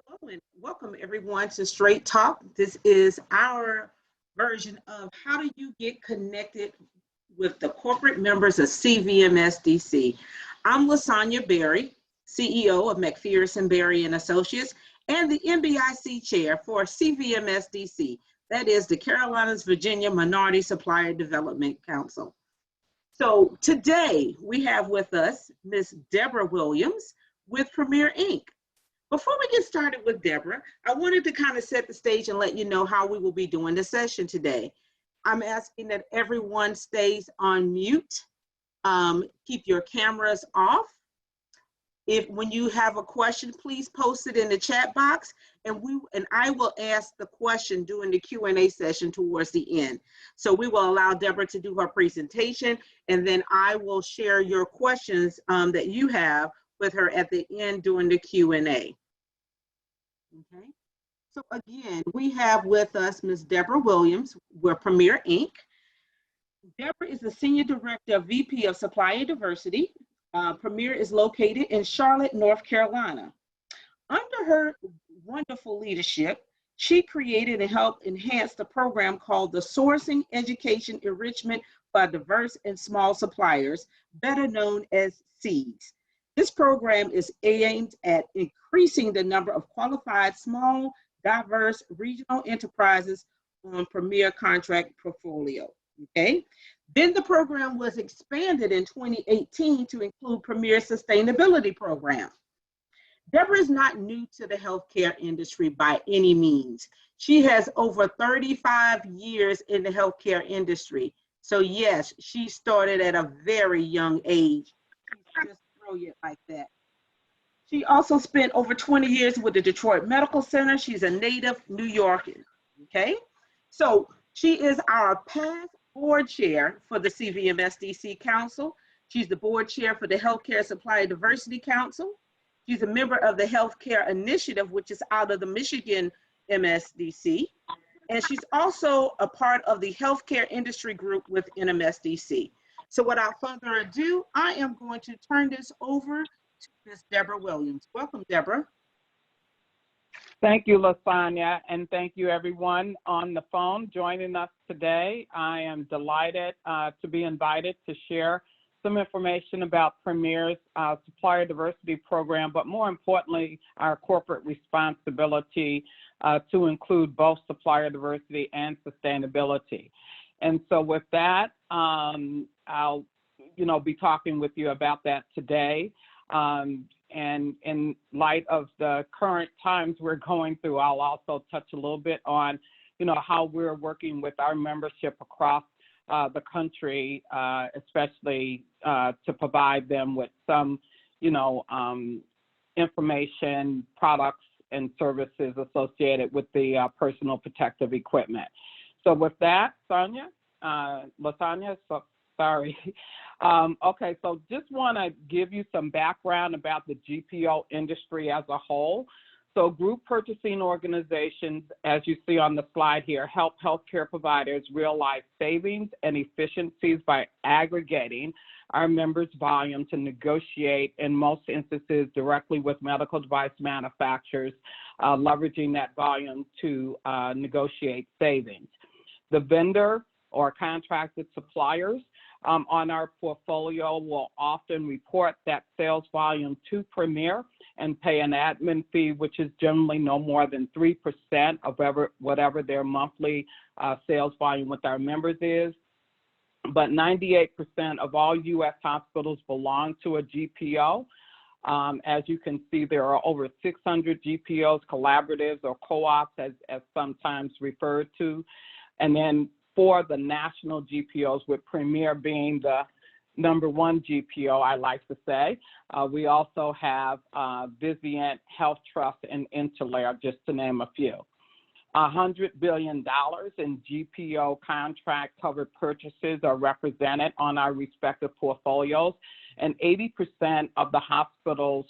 Hello and welcome everyone to Straight Talk. This is our version of how do you get connected with the corporate members of CVMSDC. I'm Lasagna Berry, CEO of McPherson Berry and Associates, and the NBIC chair for CVMSDC. That is the Carolinas Virginia Minority Supplier Development Council. So today we have with us Ms. Deborah Williams with Premier Inc. Before we get started with Deborah, I wanted to kind of set the stage and let you know how we will be doing the session today. I'm asking that everyone stays on mute. Keep your cameras off. When you have a question, please post it in the chat box, and I will ask the question during the Q&A session towards the end. So we will allow Deborah to do her presentation, and then I will share your questions that you have with her at the end during the Q&A. Okay, so again, we have with us Ms. Deborah Williams. We're Premier Inc. Deborah is the Senior Director of VP of Supplier Diversity. Premier is located in Charlotte, North Carolina. Under her wonderful leadership, she created and helped enhance the program called the Sourcing Education Enrichment for Diverse and Small Suppliers, better known as SEEDS. This program is aimed at increasing the number of qualified, small, diverse regional enterprises on Premier contract portfolio, okay? Then the program was expanded in 2018 to include Premier Sustainability Program. Deborah is not new to the healthcare industry by any means. She has over 35 years in the healthcare industry. So yes, she started at a very young age. She's just brilliant like that. She also spent over 20 years with the Detroit Medical Center. She's a native New Yorker, okay? So she is our past board chair for the CVMSDC Council. She's the board chair for the Healthcare Supplier Diversity Council. She's a member of the Healthcare Initiative, which is out of the Michigan MSDC. And she's also a part of the Healthcare Industry Group with NMSDC. So without further ado, I am going to turn this over to Ms. Deborah Williams. Welcome, Deborah. Thank you, Lasagna, and thank you everyone on the phone joining us today. I am delighted to be invited to share some information about Premier's Supplier Diversity Program, but more importantly, our corporate responsibility to include both supplier diversity and sustainability. And so with that, I'll be talking with you about that today. And in light of the current times we're going through, I'll also touch a little bit on, how we're working with our membership across the country, especially to provide them with some, information, products, and services associated with the personal protective equipment. So with that, Lasagna, sorry. Okay, so just want to give you some background about the GPO industry as a whole. So group purchasing organizations, as you see on the slide here, help healthcare providers realize savings and efficiencies by aggregating our members' volume to negotiate, in most instances, directly with medical device manufacturers, leveraging that volume to negotiate savings. The vendor or contracted suppliers on our portfolio will often report that sales volume to Premier and pay an admin fee, which is generally no more than 3% of whatever their monthly sales volume with our members is. But 98% of all U.S. hospitals belong to a GPO. As you can see, there are over 600 GPOs, collaboratives, or co-ops, as sometimes referred to. And then for the national GPOs, with Premier being the #1 GPO, I like to say, we also have Vizient, Health Trust, and Interlair, just to name a few. $100 billion in GPO contract covered purchases are represented on our respective portfolios, and 80% of the hospital's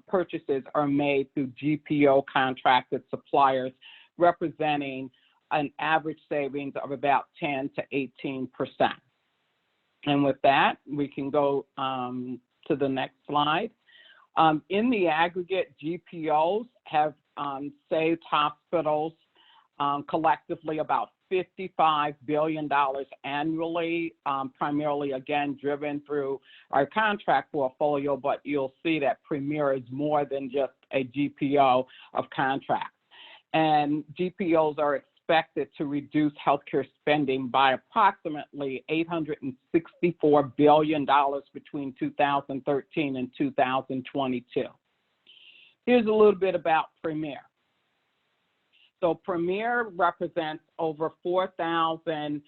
purchases are made through GPO contracted suppliers, representing an average savings of about 10 to 18%. And with that, we can go to the next slide. In the aggregate, GPOs have saved hospitals collectively about $55 billion annually, primarily, again, driven through our contract portfolio, but you'll see that Premier is more than just a GPO of contracts. And GPOs are expected to reduce healthcare spending by approximately $864 billion between 2013 and 2022. Here's a little bit about Premier. So Premier represents over 4,000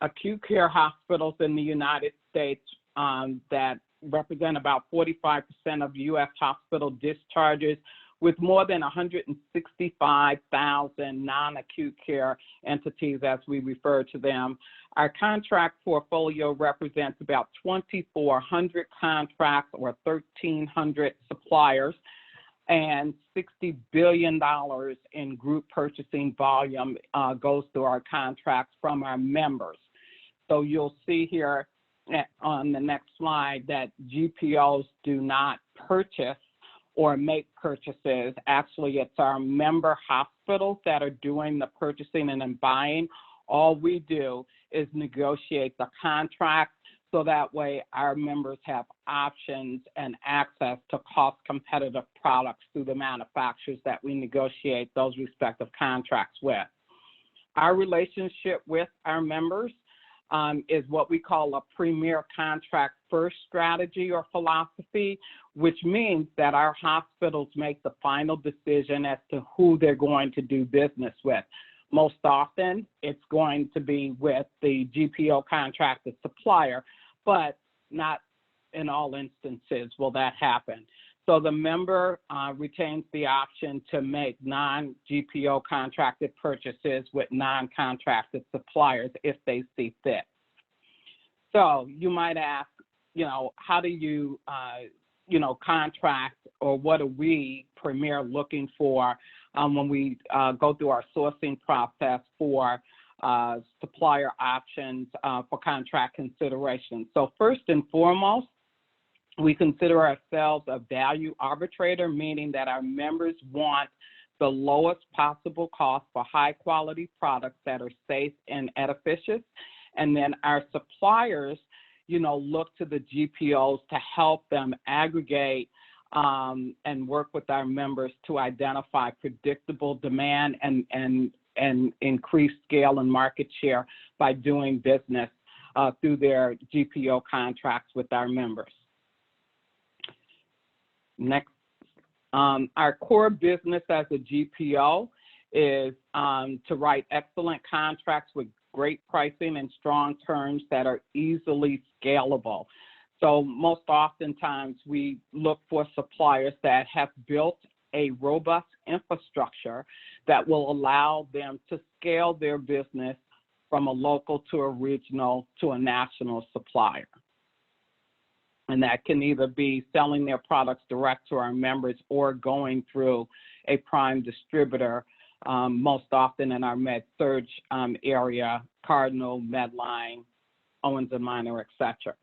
acute care hospitals in the United States that represent about 45% of U.S. hospital discharges, with more than 165,000 non-acute care entities, as we refer to them. Our contract portfolio represents about 2,400 contracts or 1,300 suppliers, and $60 billion in group purchasing volume goes through our contracts from our members. So you'll see here on the next slide that GPOs do not purchase or make purchases. Actually, it's our member hospitals that are doing the purchasing and then buying. All we do is negotiate the contract, so that way our members have options and access to cost-competitive products through the manufacturers that we negotiate those respective contracts with. Our relationship with our members is what we call a Premier Contract First strategy or philosophy, which means that our hospitals make the final decision as to who they're going to do business with. Most often, it's going to be with the GPO contracted supplier, but not in all instances will that happen. So the member retains the option to make non-GPO contracted purchases with non-contracted suppliers if they see fit. So you might ask, how do you, contract, or what are we, Premier, looking for when we go through our sourcing process for supplier options for contract consideration? So first and foremost, we consider ourselves a value arbitrator, meaning that our members want the lowest possible cost for high quality products that are safe and efficacious. And then our suppliers, look to the GPOs to help them aggregate and work with our members to identify predictable demand and increase scale and market share by doing business through their GPO contracts with our members. Next, our core business as a GPO is to write excellent contracts with great pricing and strong terms that are easily scalable. So most oftentimes we look for suppliers that have built a robust infrastructure that will allow them to scale their business from a local to a regional to a national supplier. And that can either be selling their products direct to our members or going through a prime distributor, most often in our med-surg area, Cardinal, Medline, Owens & Minor, et cetera.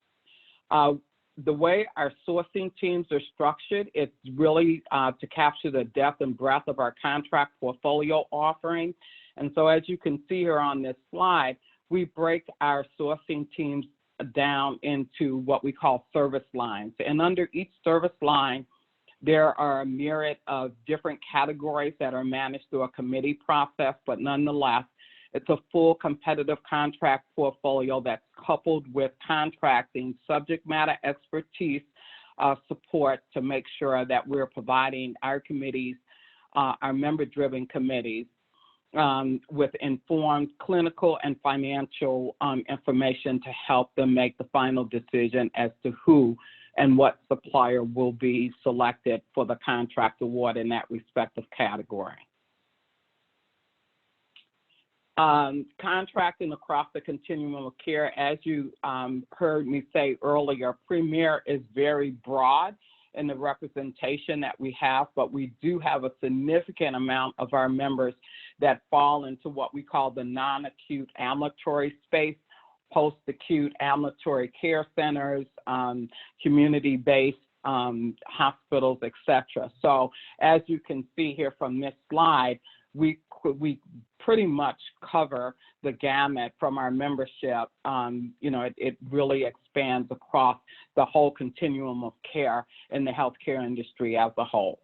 The way our sourcing teams are structured, it's really to capture the depth and breadth of our contract portfolio offering. And so as you can see here on this slide, we break our sourcing teams down into what we call service lines. And under each service line, there are a myriad of different categories that are managed through a committee process, but nonetheless, it's a full competitive contract portfolio that's coupled with contracting subject matter expertise support to make sure that we're providing our committees, our member-driven committees, with informed clinical and financial information to help them make the final decision as to who and what supplier will be selected for the contract award in that respective category. Contracting across the continuum of care, as you heard me say earlier, Premier is very broad in the representation that we have, but we do have a significant amount of our members that fall into what we call the non-acute ambulatory space, post-acute ambulatory care centers, community-based hospitals, etc. So as you can see here from this slide, we pretty much cover the gamut from our membership. It really expands across the whole continuum of care in the healthcare industry as a whole.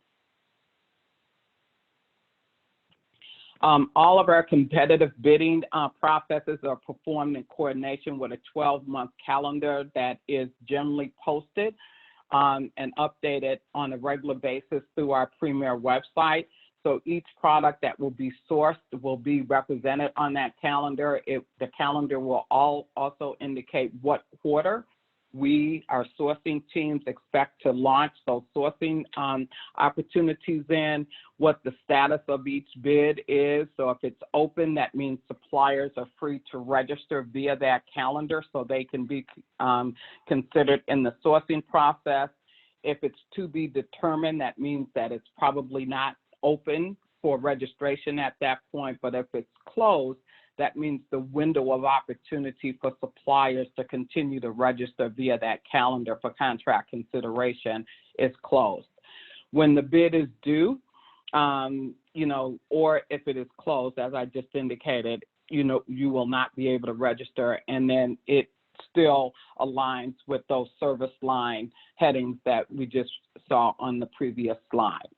All of our competitive bidding processes are performed in coordination with a 12-month calendar that is generally posted and updated on a regular basis through our Premier website. So each product that will be sourced will be represented on that calendar. The calendar will also indicate what quarter our sourcing teams expect to launch those sourcing opportunities in, what the status of each bid is. So if it's open, that means suppliers are free to register via that calendar so they can be considered in the sourcing process. If it's to be determined, that means that it's probably not open for registration at that point, but if it's closed, that means the window of opportunity for suppliers to continue to register via that calendar for contract consideration is closed. When the bid is due, or if it is closed, as I just indicated, you will not be able to register, and then it still aligns with those service line headings that we just saw on the previous slide.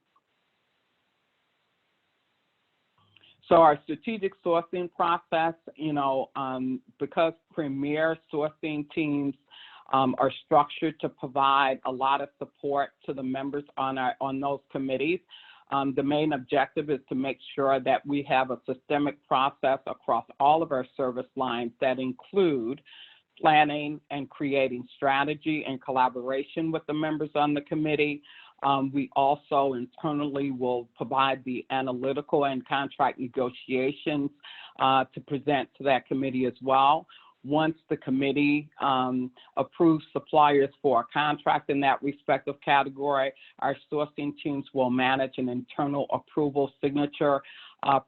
So our strategic sourcing process, because Premier sourcing teams are structured to provide a lot of support to the members on those committees, the main objective is to make sure that we have a systemic process across all of our service lines that include planning and creating strategy and collaboration with the members on the committee. We also internally will provide the analytical and contract negotiations to present to that committee as well. Once the committee approves suppliers for a contract in that respective category, our sourcing teams will manage an internal approval signature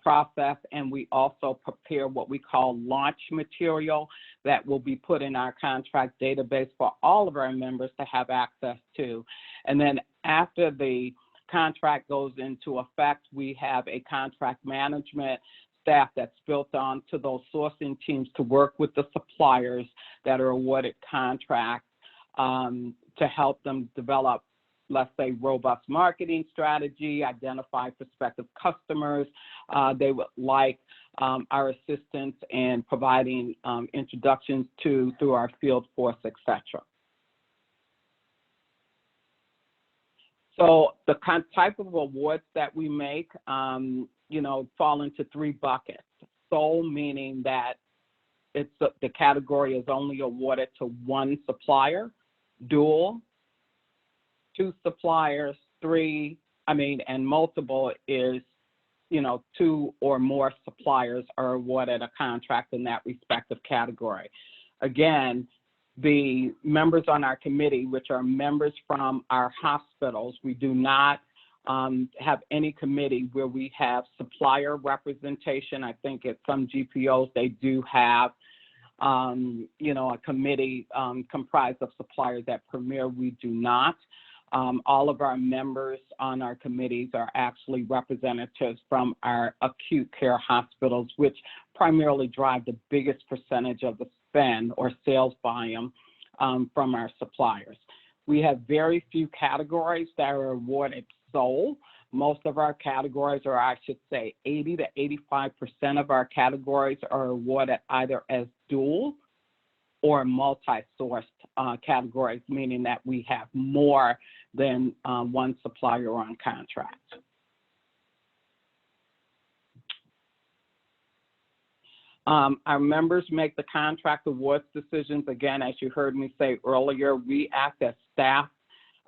process, and we also prepare what we call launch material that will be put in our contract database for all of our members to have access to. And then after the contract goes into effect, we have a contract management staff that's built on to those sourcing teams to work with the suppliers that are awarded contracts to help them develop, let's say, robust marketing strategy, identify prospective customers they would like our assistance in providing introductions to through our field force, etc. So the type of awards that we make, fall into three buckets. Sole, meaning that the category is only awarded to one supplier. Dual, two suppliers. And multiple is, two or more suppliers are awarded a contract in that respective category. Again, the members on our committee, which are members from our hospitals, we do not have any committee where we have supplier representation. I think at some GPOs they do have, a committee comprised of suppliers. At Premier, we do not. All of our members on our committees are actually representatives from our acute care hospitals, which primarily drive the biggest percentage of the spend or sales volume from our suppliers. We have very few categories that are awarded sole. Most of our categories, or I should say 80 to 85% of our categories, are awarded either as dual or multi-sourced categories, meaning that we have more than one supplier on contract. Our members make the contract awards decisions. Again, as you heard me say earlier, we act as staff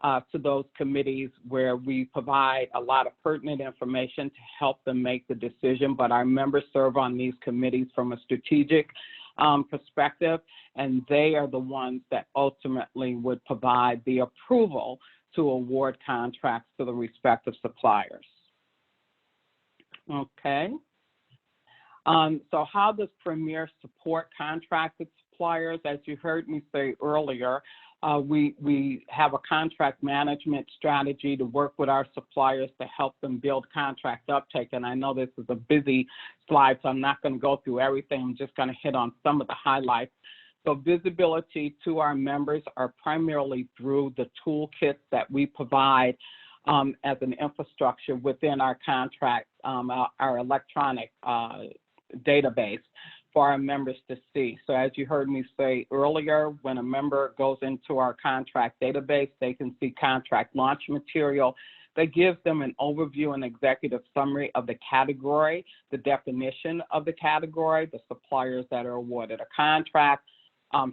to those committees where we provide a lot of pertinent information to help them make the decision, but our members serve on these committees from a strategic perspective, and they are the ones that ultimately would provide the approval to award contracts to the respective suppliers. Okay. So how does Premier support contracted suppliers? As you heard me say earlier, We have a contract management strategy to work with our suppliers to help them build contract uptake. And I know this is a busy slide, so I'm not going to go through everything. I'm just going to hit on some of the highlights. So visibility to our members are primarily through the toolkits that we provide as an infrastructure within our contract, our electronic database for our members to see. So as you heard me say earlier, when a member goes into our contract database, they can see contract launch material that gives them an overview and executive summary of the category, the definition of the category, the suppliers that are awarded a contract,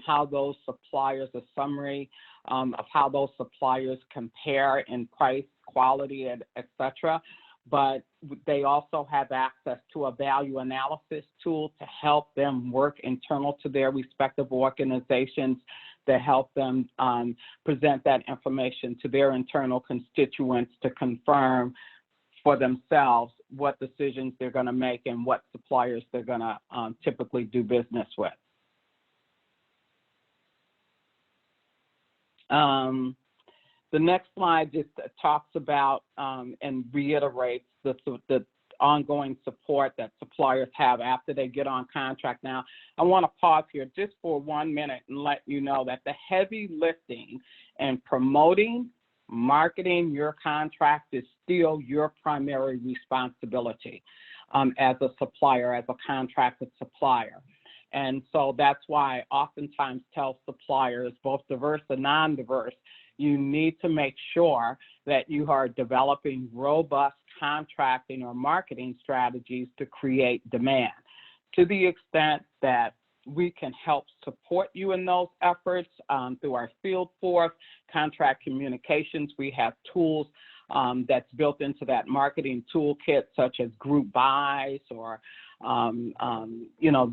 how those suppliers, a summary of how those suppliers compare in price, quality, et cetera. But they also have access to a value analysis tool to help them work internal to their respective organizations, to help them present that information to their internal constituents to confirm for themselves what decisions they're going to make and what suppliers they're going to typically do business with. The next slide just talks about and reiterates the ongoing support that suppliers have after they get on contract. Now, I want to pause here just for 1 minute and let you know that the heavy lifting and promoting, marketing your contract is still your primary responsibility as a supplier, as a contracted supplier. And so that's why I oftentimes tell suppliers, both diverse and non-diverse, you need to make sure that you are developing robust contracting or marketing strategies to create demand. To the extent that we can help support you in those efforts through our field force, contract communications, we have tools that's built into that marketing toolkit, such as group buys or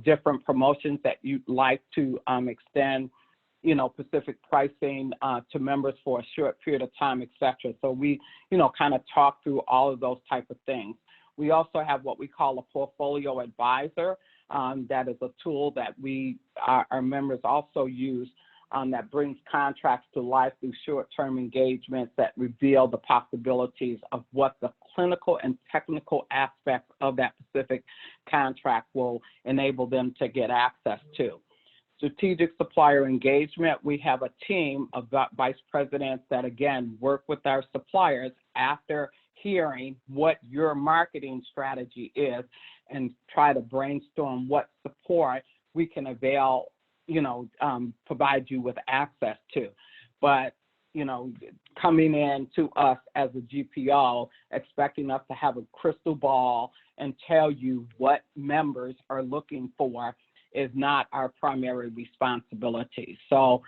different promotions that you'd like to extend, specific pricing to members for a short period of time, et cetera. So we, kind of talk through all of those type of things. We also have what we call a portfolio advisor. That is a tool that our members also use that brings contracts to life through short-term engagements that reveal the possibilities of what the clinical and technical aspects of that specific contract will enable them to get access to. Strategic supplier engagement, we have a team of vice presidents that, again, work with our suppliers after hearing what your marketing strategy is and try to brainstorm what support we can avail, provide you with access to. But, coming in to us as a GPO, expecting us to have a crystal ball and tell you what members are looking for is not our primary responsibility. So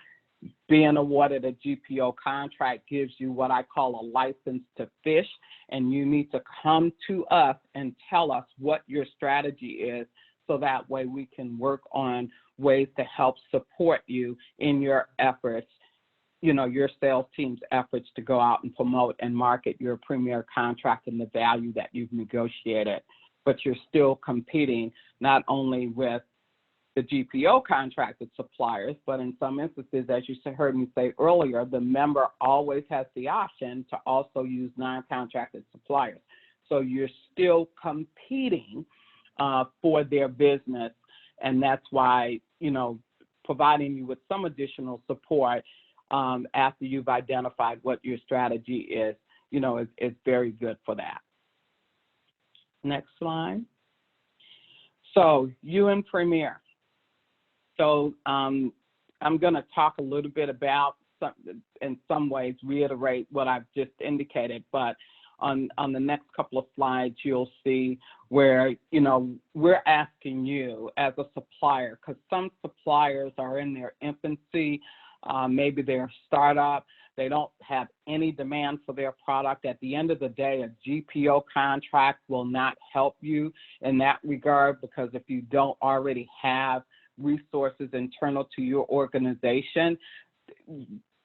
being awarded a GPO contract gives you what I call a license to fish, and you need to come to us and tell us what your strategy is so that way we can work on ways to help support you in your efforts, your sales team's efforts to go out and promote and market your premier contract and the value that you've negotiated. But you're still competing not only with the GPO contracted suppliers, but in some instances, as you heard me say earlier, the member always has the option to also use non-contracted suppliers. So you're still competing for their business, and that's why, providing you with some additional support after you've identified what your strategy is, is very good for that. Next slide. So UN Premier. So I'm going to talk a little bit about, in some ways, reiterate what I've just indicated, but on the next couple of slides, you'll see where, we're asking you as a supplier, because some suppliers are in their infancy, maybe they're a startup, they don't have any demand for their product. At the end of the day, a GPO contract will not help you in that regard, because if you don't already have resources internal to your organization,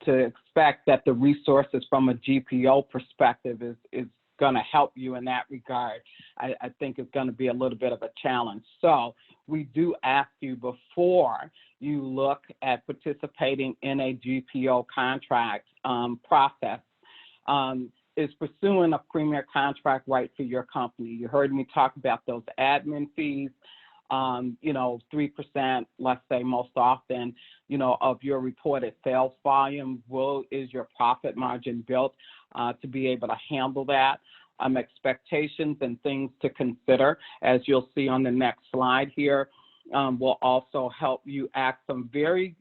to expect that the resources from a GPO perspective is going to help you in that regard, I think it's going to be a little bit of a challenge. So we do ask you before you look at participating in a GPO contract process, is pursuing a premier contract right for your company. You heard me talk about those admin fees, 3%, let's say most often, of your reported sales volume. Is your profit margin built to be able to handle that? Expectations and things to consider, as you'll see on the next slide here, will also help you ask some very,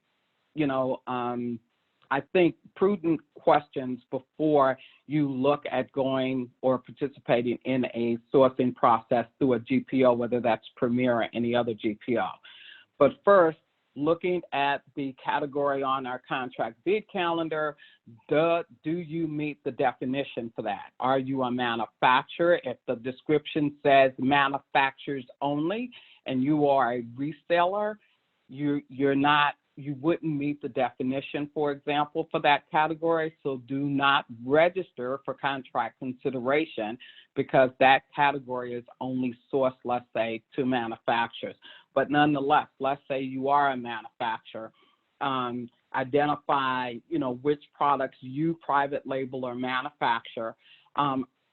I think, prudent questions before you look at going or participating in a sourcing process through a GPO, whether that's Premier or any other GPO. But first, looking at the category on our contract bid calendar, do you meet the definition for that? Are you a manufacturer? If the description says manufacturers only and you are a reseller, you wouldn't meet the definition, for example, for that category. So do not register for contract consideration because that category is only sourced, let's say, to manufacturers. But nonetheless, let's say you are a manufacturer, identify, which products you private label or manufacture.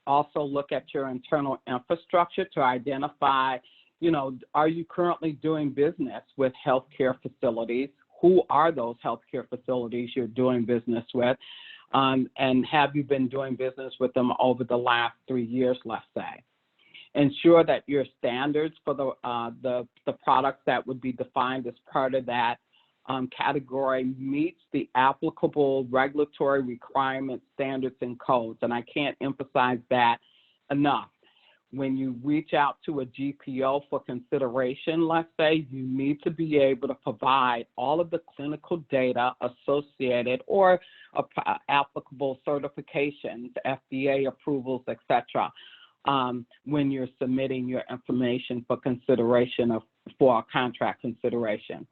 Also look at your internal infrastructure to identify, are you currently doing business with healthcare facilities? Who are those healthcare facilities you're doing business with? And have you been doing business with them over the last 3 years, let's say? Ensure that your standards for the products that would be defined as part of that category meets the applicable regulatory requirements, standards, and codes. And I can't emphasize that enough. When you reach out to a GPO for consideration, let's say, you need to be able to provide all of the clinical data associated or applicable certifications, FDA approvals, etc., when you're submitting your information for consideration for a contract consideration.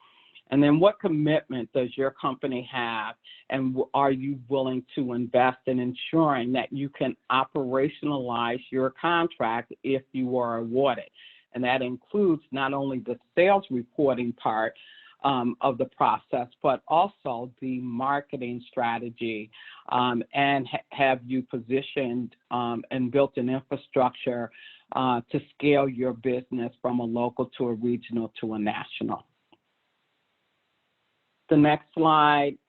And then what commitment does your company have, and are you willing to invest in ensuring that you can operationalize your contract if you are awarded? And that includes not only the sales reporting part of the process, but also the marketing strategy, and have you positioned and built an infrastructure to scale your business from a local to a regional to a national. The next slide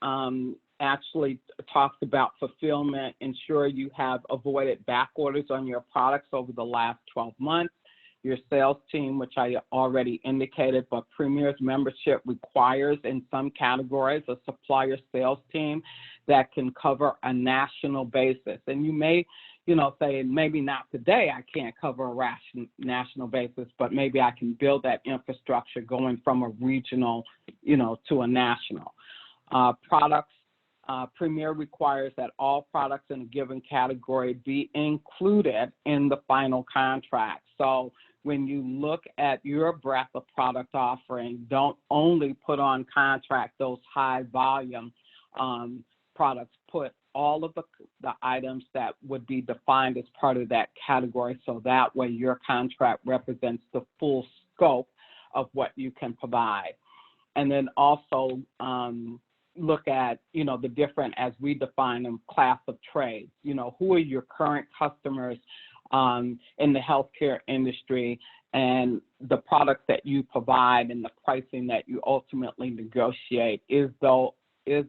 actually talks about fulfillment. Ensure you have avoided back orders on your products over the last 12 months. Your sales team, which I already indicated, but Premier's membership requires in some categories a supplier sales team that can cover a national basis. And you may, say, maybe not today I can't cover a national basis, but maybe I can build that infrastructure going from a regional, to a national. Products, Premier requires that all products in a given category be included in the final contract. So when you look at your breadth of product offering, don't only put on contract those high volume products, put all of the items that would be defined as part of that category, so that way your contract represents the full scope of what you can provide. And then also look at, the different, as we define them, class of trades. Who are your current customers in the healthcare industry, and the products that you provide and the pricing that you ultimately negotiate, is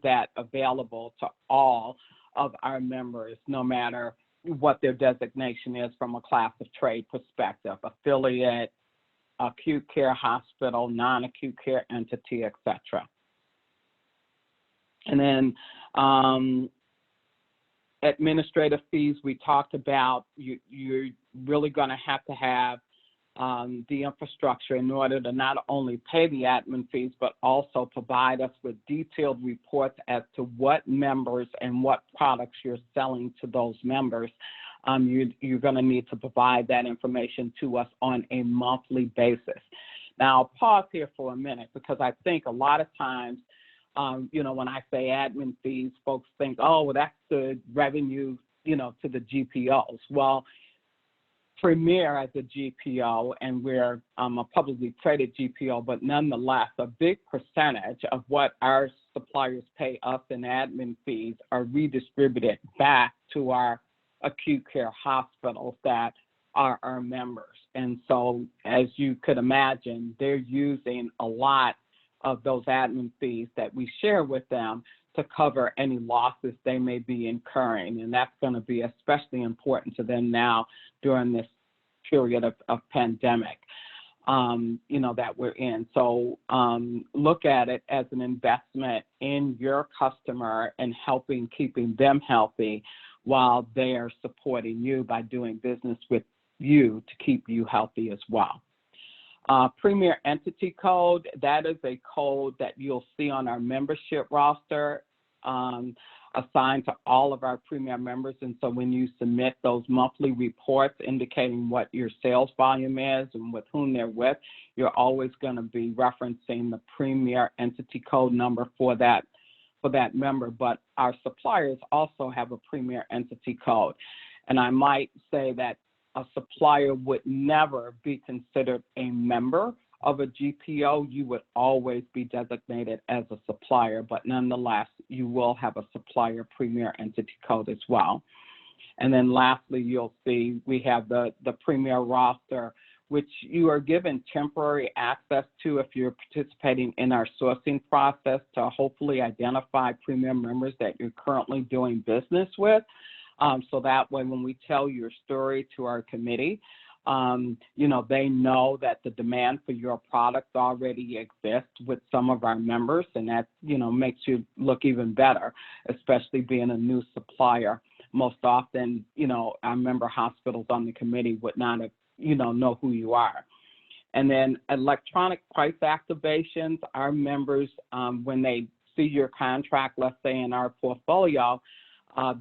that available to all of our members, no matter what their designation is from a class of trade perspective, affiliate, acute care hospital, non-acute care entity, etc. And then administrative fees, we talked about. You're really going to have the infrastructure in order to not only pay the admin fees, but also provide us with detailed reports as to what members and what products you're selling to those members. You're going to need to provide that information to us on a monthly basis. Now, I'll pause here for a minute because I think a lot of times, when I say admin fees, folks think, oh, well, that's the revenue, to the GPOs. Well, Premier as a GPO, and we're a publicly traded GPO, but nonetheless, a big percentage of what our suppliers pay us in admin fees are redistributed back to our acute care hospitals that are our members. And so, as you could imagine, they're using a lot of those admin fees that we share with them to cover any losses they may be incurring. And that's going to be especially important to them now during this period of pandemic, that we're in. So look at it as an investment in your customer and keeping them healthy while they are supporting you by doing business with you to keep you healthy as well. Premier Entity Code, that is a code that you'll see on our membership roster assigned to all of our Premier members. And so when you submit those monthly reports indicating what your sales volume is and with whom they're with, you're always going to be referencing the Premier Entity Code number for that member. But our suppliers also have a Premier Entity Code. And I might say that a supplier would never be considered a member of a GPO. You would always be designated as a supplier, but nonetheless, you will have a supplier Premier Entity Code as well. And then lastly, you'll see we have the Premier roster, which you are given temporary access to if you're participating in our sourcing process to hopefully identify Premier members that you're currently doing business with. So that way, when we tell your story to our committee, they know that the demand for your product already exists with some of our members, and that, makes you look even better, especially being a new supplier. Most often, our member hospitals on the committee would not have, know who you are. And then electronic price activations, our members, when they see your contract, let's say in our portfolio,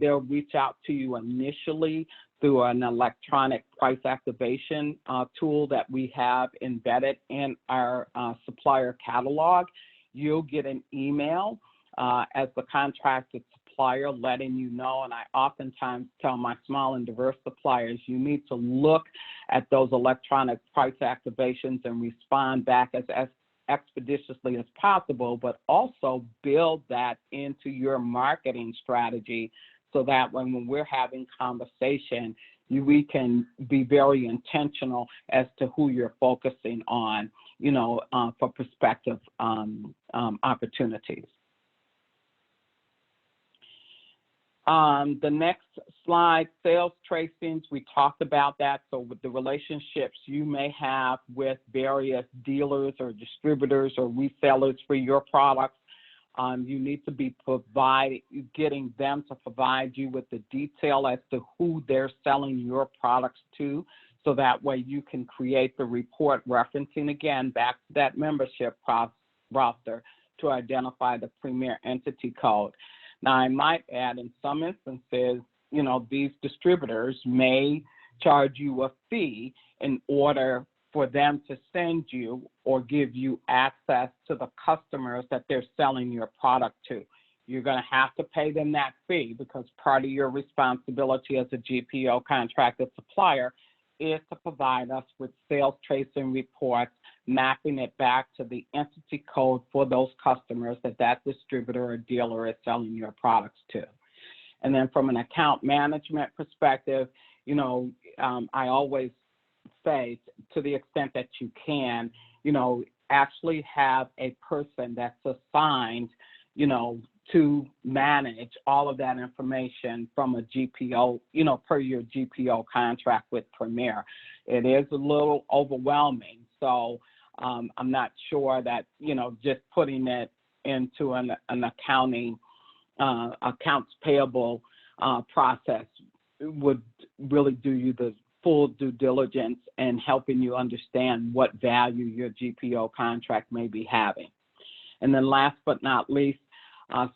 they'll reach out to you initially through an electronic price activation tool that we have embedded in our supplier catalog. You'll get an email as the contracted supplier letting you know, and I oftentimes tell my small and diverse suppliers, you need to look at those electronic price activations and respond back as expeditiously as possible, but also build that into your marketing strategy so that when we're having conversation, we can be very intentional as to who you're focusing on, for prospective opportunities. The next slide, sales tracings, we talked about that. So with the relationships you may have with various dealers or distributors or resellers for your products, you need to be getting them to provide you with the detail as to who they're selling your products to, so that way you can create the report referencing, again, back to that membership roster to identify the Premier Entity Code. Now, I might add, in some instances, these distributors may charge you a fee in order for them to send you or give you access to the customers that they're selling your product to. You're going to have to pay them that fee because part of your responsibility as a GPO contracted supplier is to provide us with sales tracing reports, mapping it back to the entity code for those customers that distributor or dealer is selling your products to. And then from an account management perspective, I always say, to the extent that you can, actually have a person that's assigned, to manage all of that information from a GPO, per your GPO contract with Premier. It is a little overwhelming. So I'm not sure that, just putting it into an accounting, accounts payable process would really do you the full due diligence and helping you understand what value your GPO contract may be having. And then last but not least,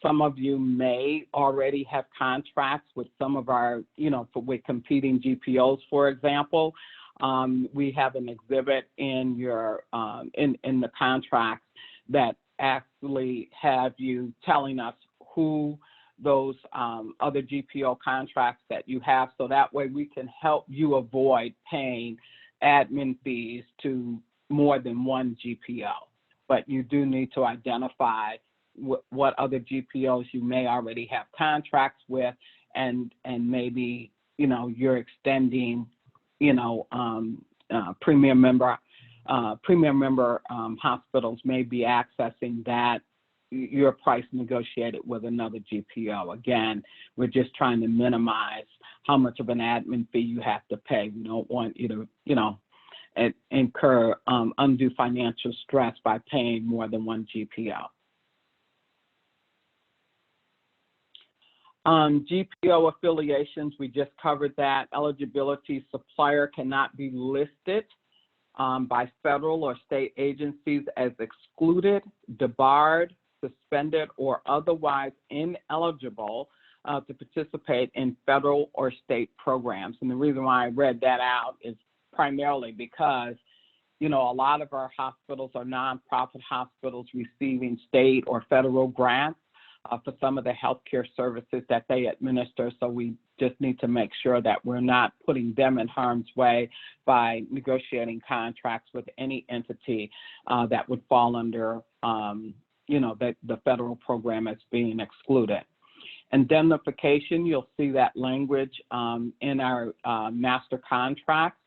some of you may already have contracts with some of our, with competing GPOs, for example. We have an exhibit in your in the contracts that actually have you telling us who those other GPO contracts that you have, so that way we can help you avoid paying admin fees to more than one GPO. But you do need to identify what other GPOs you may already have contracts with, and maybe, you know, you're extending, you know, premier member hospitals may be accessing that your price negotiated with another GPO. Again, we're just trying to minimize how much of an admin fee you have to pay. We don't want you to, you know, incur undue financial stress by paying more than one GPO. GPO affiliations, we just covered that. Eligibility: supplier cannot be listed by federal or state agencies as excluded, debarred, suspended, or otherwise ineligible to participate in federal or state programs. And the reason why I read that out is primarily because, you know, a lot of our hospitals are nonprofit hospitals receiving state or federal grants for some of the healthcare services that they administer. So we just need to make sure that we're not putting them in harm's way by negotiating contracts with any entity that would fall under, you know, the federal program as being excluded. Indemnification, you'll see that language in our master contracts,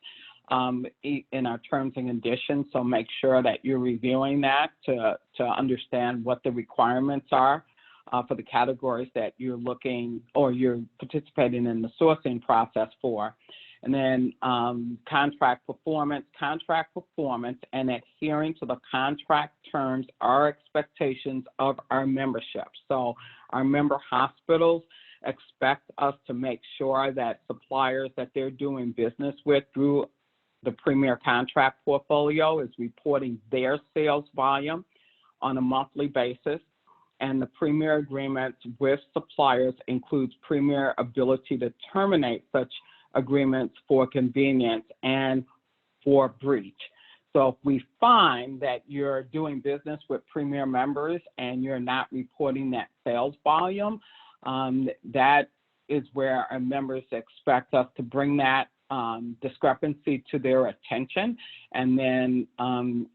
in our terms and conditions. So make sure that you're reviewing that to understand what the requirements are for the categories that you're looking or you're participating in the sourcing process for. And then contract performance and adhering to the contract terms are expectations of our membership. So our member hospitals expect us to make sure that suppliers that they're doing business with through the Premier contract portfolio is reporting their sales volume on a monthly basis. And the Premier agreements with suppliers includes Premier ability to terminate such agreements for convenience and for breach. So if we find that you're doing business with Premier members and you're not reporting that sales volume, that is where our members expect us to bring that discrepancy to their attention, and then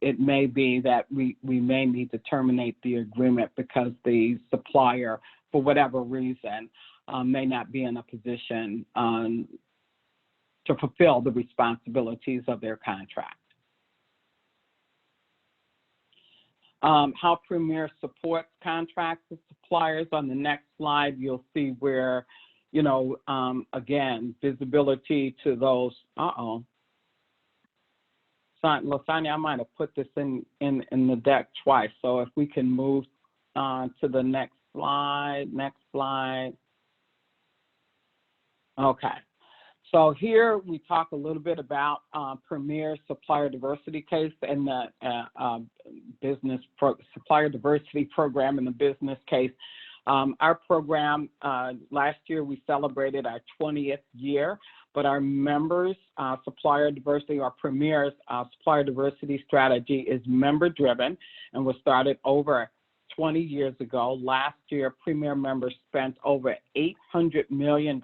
it may be that we may need to terminate the agreement because the supplier, for whatever reason, may not be in a position to fulfill the responsibilities of their contract. How Premier supports contracts with suppliers. On the next slide, you'll see where, you know, again, visibility to those. Lasagna, I might have put this in the deck twice. So if we can move to the next slide. Okay. So here we talk a little bit about Premier supplier diversity case and the supplier diversity program in the business case. Our program, last year we celebrated our 20th year, but our members' supplier diversity, or Premier's supplier diversity strategy is member-driven and was started over 20 years ago. Last year, Premier members spent over $800 million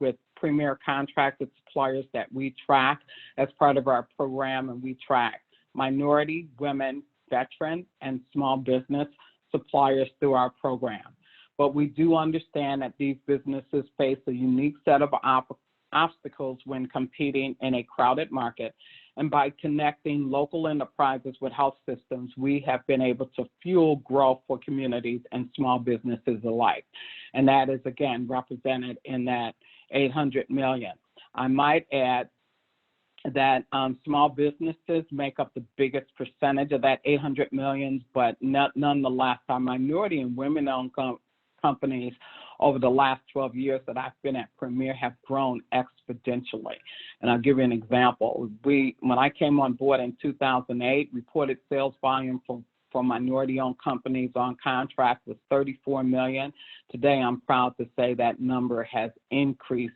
with Premier contracted suppliers that we track as part of our program, and we track minority, women, veteran, and small business suppliers through our program. But we do understand that these businesses face a unique set of obstacles when competing in a crowded market. And by connecting local enterprises with health systems, we have been able to fuel growth for communities and small businesses alike. And that is, again, represented in that $800 million. I might add that small businesses make up the biggest percentage of that $800 million, but nonetheless, our minority and women-owned companies over the last 12 years that I've been at Premier have grown exponentially. And I'll give you an example. When I came on board in 2008, reported sales volume for minority-owned companies on contract was 34 million. Today, I'm proud to say that number has increased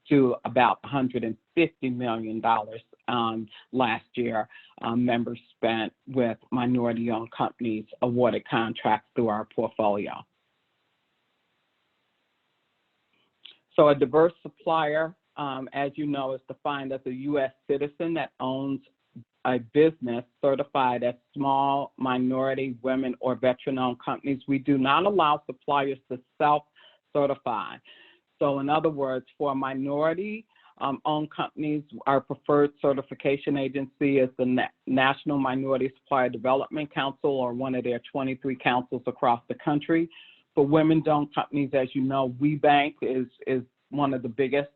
to about $150 million last year. Members spent with minority-owned companies awarded contracts through our portfolio. So a diverse supplier, as you know, is defined as a U.S. citizen that owns a business certified as small, minority, women, or veteran-owned companies. We do not allow suppliers to self-certify. So in other words, for minority-owned companies, our preferred certification agency is the National Minority Supplier Development Council, or one of their 23 councils across the country. For women-owned companies, as you know, WeBank is one of the biggest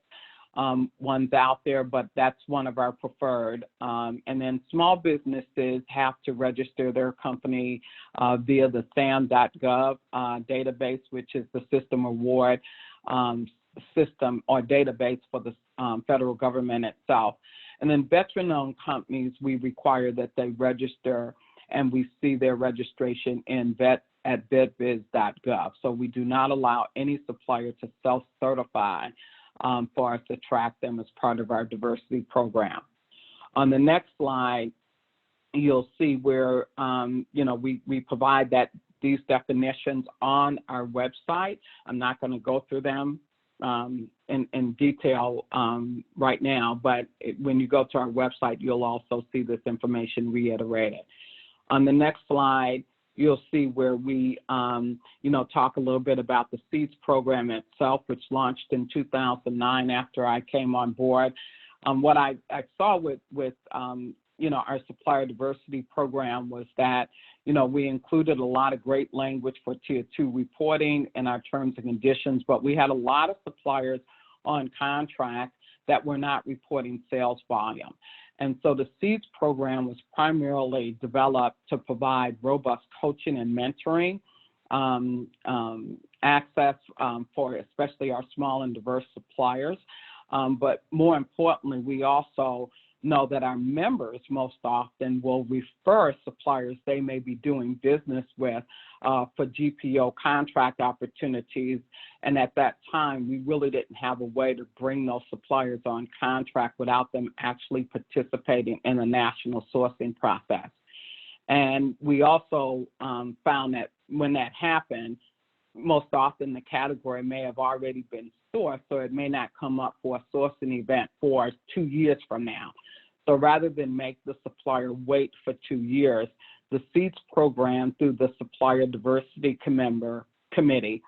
ones out there, but that's one of our preferred. And then small businesses have to register their company via the SAM.gov database, which is the system award system or database for the federal government itself. And then veteran-owned companies, we require that they register, and we see their registration at vetbiz.gov. So we do not allow any supplier to self-certify for us to track them as part of our diversity program. On the next slide, you'll see where we provide these definitions on our website. I'm not going to go through them in detail right now, but when you go to our website, you'll also see this information reiterated. On the next slide, you'll see where we, talk a little bit about the SEEDS program itself, which launched in 2009 after I came on board. What I saw with our supplier diversity program was that, we included a lot of great language for Tier 2 reporting in our terms and conditions, but we had a lot of suppliers on contract that were not reporting sales volume. And so the SEEDS program was primarily developed to provide robust coaching and mentoring access for especially our small and diverse suppliers. But more importantly, we also know that our members most often will refer suppliers they may be doing business with for GPO contract opportunities. And at that time, we really didn't have a way to bring those suppliers on contract without them actually participating in the national sourcing process. And we also found that when that happened, most often the category may have already been sourced, so it may not come up for a sourcing event for 2 years from now. So rather than make the supplier wait for 2 years, the SEEDS program through the Supplier Diversity Committee,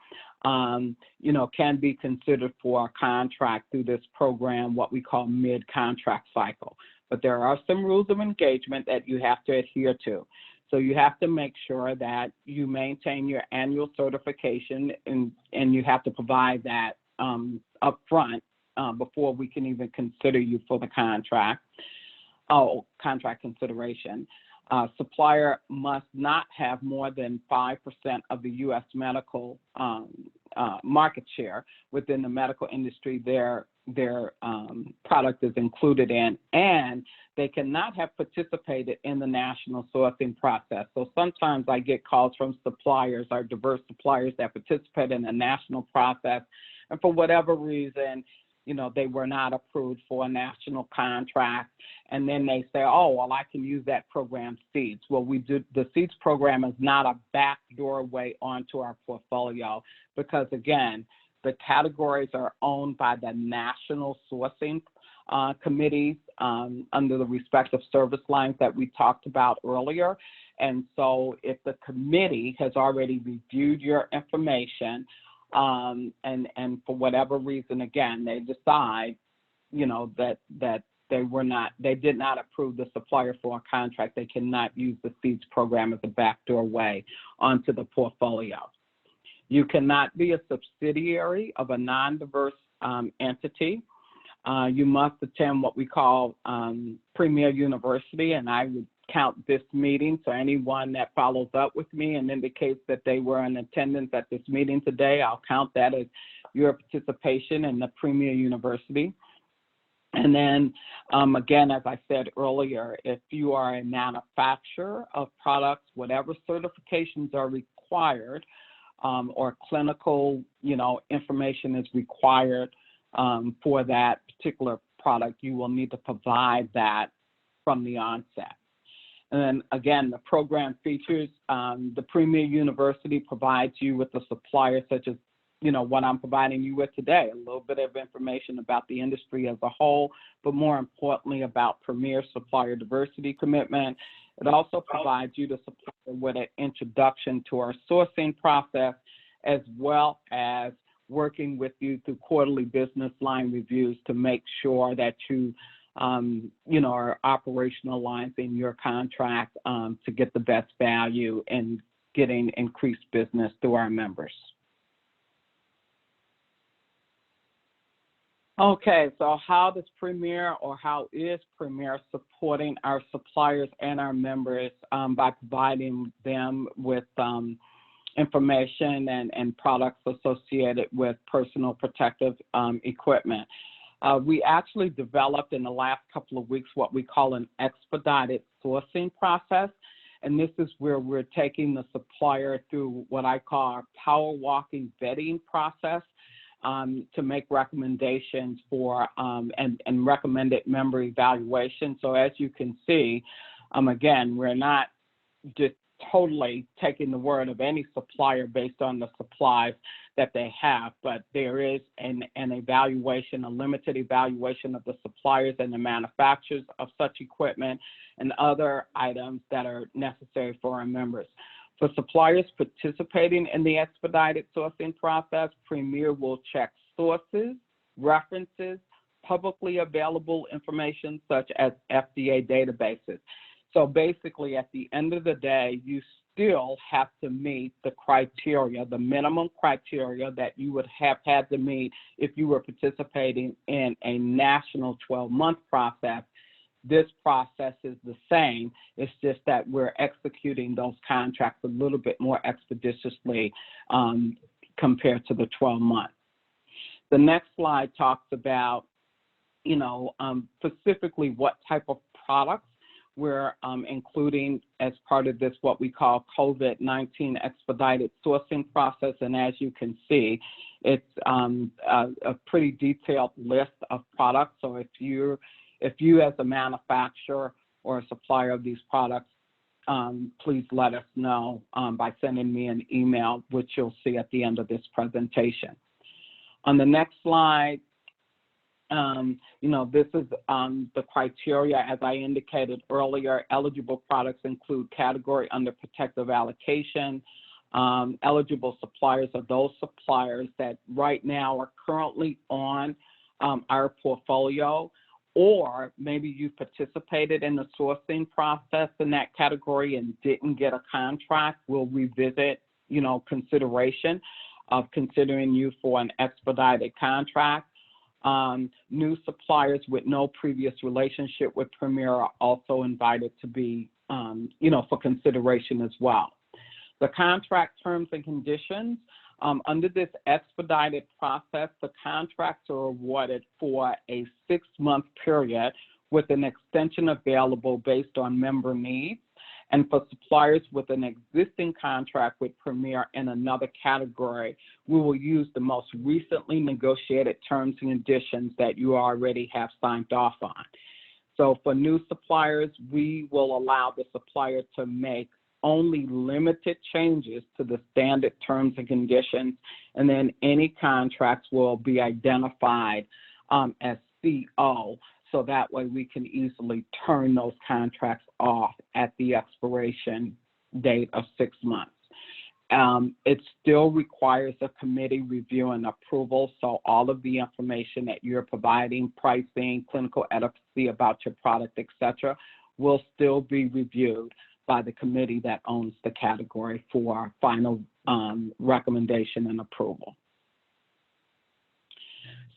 can be considered for a contract through this program, what we call mid-contract cycle. But there are some rules of engagement that you have to adhere to. So you have to make sure that you maintain your annual certification, and you have to provide that up front before we can even consider you for the contract consideration. Supplier must not have more than 5% of the U.S. medical market share within the medical industry their product is included in, and they cannot have participated in the national sourcing process. So sometimes I get calls from suppliers, our diverse suppliers that participate in the national process, and for whatever reason, they were not approved for a national contract, and then they say, oh, well, I can use that program SEEDS. Well, the SEEDS program is not a backdoor way onto our portfolio because, again, the categories are owned by the national sourcing committees under the respective service lines that we talked about earlier. And so if the committee has already reviewed your information, and for whatever reason, again, they decide, that they did not approve the supplier for a contract, they cannot use the SEEDS program as a backdoor way onto the portfolio. You cannot be a subsidiary of a non-diverse entity. You must attend what we call Premier University, and I would count this meeting. So anyone that follows up with me and indicates that they were in attendance at this meeting today, I'll count that as your participation in the Premier University. And then, again, as I said earlier, if you are a manufacturer of products, whatever certifications are required or clinical, information is required for that particular product, you will need to provide that from the onset. And then again, the program features, the Premier University provides you with a supplier such as what I'm providing you with today, a little bit of information about the industry as a whole, but more importantly about Premier Supplier Diversity Commitment. It also provides you, the supplier, with an introduction to our sourcing process, as well as working with you through quarterly business line reviews to make sure that you, are operationalizing your contract to get the best value and getting increased business through our members. Okay, so how is Premier supporting our suppliers and our members by providing them with information and products associated with personal protective equipment? We actually developed in the last couple of weeks what we call an expedited sourcing process. And this is where we're taking the supplier through what I call our power walking vetting process to make recommendations for and recommended member evaluation. So as you can see, again, we're not just totally taking the word of any supplier based on the supplies that they have, but there is an evaluation, a limited evaluation of the suppliers and the manufacturers of such equipment and other items that are necessary for our members. For suppliers participating in the expedited sourcing process, Premier will check sources, references, publicly available information such as FDA databases. So basically, at the end of the day, you still have to meet the criteria, the minimum criteria that you would have had to meet if you were participating in a national 12-month process. This process is the same. It's just that we're executing those contracts a little bit more expeditiously compared to the 12 months. The next slide talks about, specifically what type of products we're including as part of this, what we call COVID-19 expedited sourcing process. And as you can see, it's a pretty detailed list of products. So if you as a manufacturer or a supplier of these products, please let us know by sending me an email, which you'll see at the end of this presentation. On the next slide, this is the criteria. As I indicated earlier, eligible products include category under protective allocation. Eligible suppliers are those suppliers that right now are currently on our portfolio, or maybe you participated in the sourcing process in that category and didn't get a contract. We'll revisit, consideration of considering you for an expedited contract. New suppliers with no previous relationship with Premier are also invited to be, for consideration as well. The contract terms and conditions, under this expedited process, the contracts are awarded for a 6-month period with an extension available based on member needs. And for suppliers with an existing contract with Premier in another category, we will use the most recently negotiated terms and conditions that you already have signed off on. So for new suppliers, we will allow the supplier to make only limited changes to the standard terms and conditions, and then any contracts will be identified as CO. So that way we can easily turn those contracts off at the expiration date of 6 months. It still requires a committee review and approval, so all of the information that you're providing, pricing, clinical efficacy about your product, etc., will still be reviewed by the committee that owns the category for final recommendation and approval.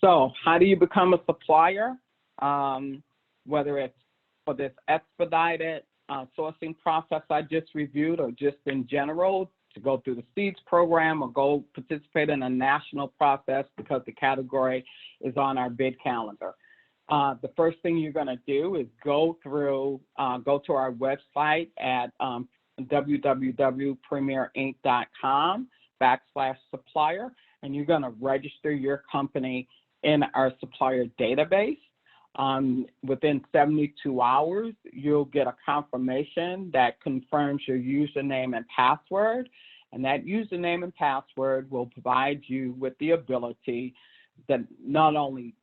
So how do you become a supplier? Whether it's for this expedited sourcing process I just reviewed, or just in general to go through the SEEDS program, or go participate in a national process because the category is on our bid calendar. The first thing you're going to do is go to our website at www.premierinc.com/supplier, and you're going to register your company in our supplier database. Within 72 hours, you'll get a confirmation that confirms your username and password, And that username and password will provide you with the ability to not only